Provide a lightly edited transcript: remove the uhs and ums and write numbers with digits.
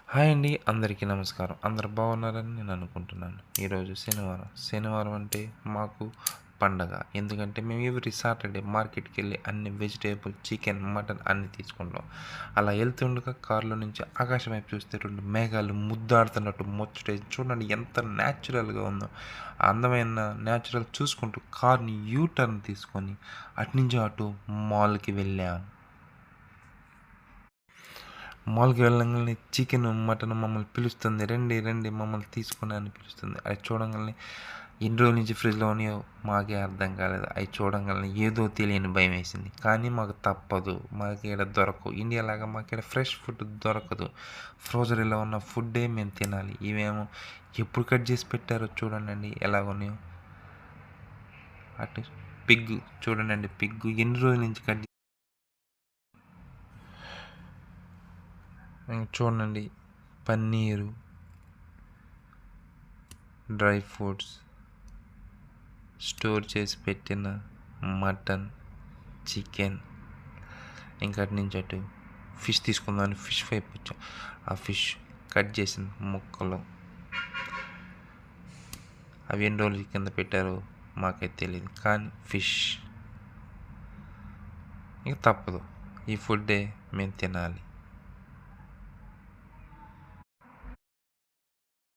Hi అండి, అందరికీ నమస్కారం. అందరూ బాగున్నారని నేను అనుకుంటున్నాను. ఈరోజు శనివారం అంటే మాకు పండగ. ఎందుకంటే మేము ఎవ్రీ సాటర్డే మార్కెట్‌కెళ్ళి అన్ని వెజిటేబుల్, చికెన్, మటన్ అన్నీ తీసుకుంటాం. అలా వెళ్తుండగా కారులో నుంచి ఆకాశం వైపు చూస్తే 2 మేఘాలు ముద్దాడుతున్నట్టు ముచ్చటేసి చూడండి ఎంత న్యాచురల్‌గా ఉందో. ఆ అందమైన న్యాచురల్ చూసుకుంటూ కార్‌ని యూ టర్న్ తీసుకొని అటునుంచి అటు మాల్‌కి వెళ్ళాం. మాల్‌కి వెళ్ళంగాల్నే చికెను, మటను మమ్మల్ని పిలుస్తుంది. రండి, రండి మమ్మల్ని తీసుకొని అని పిలుస్తుంది. అవి చూడంగాల్నే ఎన్ని రోజుల నుంచి ఫ్రిడ్జ్‌లో ఉన్నాయో మాకే అర్థం కాలేదు. అవి చూడంగాల్నే ఏదో తెలియని భయమేసింది. కానీ మాకు తప్పదు. మాకీడ దొరకవు. ఇండియాలాగా మాకీడ ఫ్రెష్ ఫుడ్ దొరకదు. ఫ్రోజన్‌లో ఉన్న ఫుడ్డే మేము తినాలి. ఇవేమో ఎప్పుడు కట్ చేసి పెట్టారో చూడండండి ఎలాగున్నాయో. అటు పిగ్ చూడండండి, పిగ్గు ఎన్ని రోజుల నుంచి చూడండి, పన్నీరు, డ్రై ఫ్రూట్స్, స్టోర్ చేసి పెట్టిన మటన్, చికెన్, ఇంకా అటు నుంచి అటు ఫిష్ తీసుకుందామని ఫిష్ వైపు వచ్చాం. ఆ ఫిష్ కట్ చేసిన ముక్కలు అవి ఎన్ని రోజుల కింద పెట్టారో మాకైతే తెలియదు. కానీ ఫిష్ ఇక తప్పదు, ఈ ఫుడ్డే మేము తినాలి.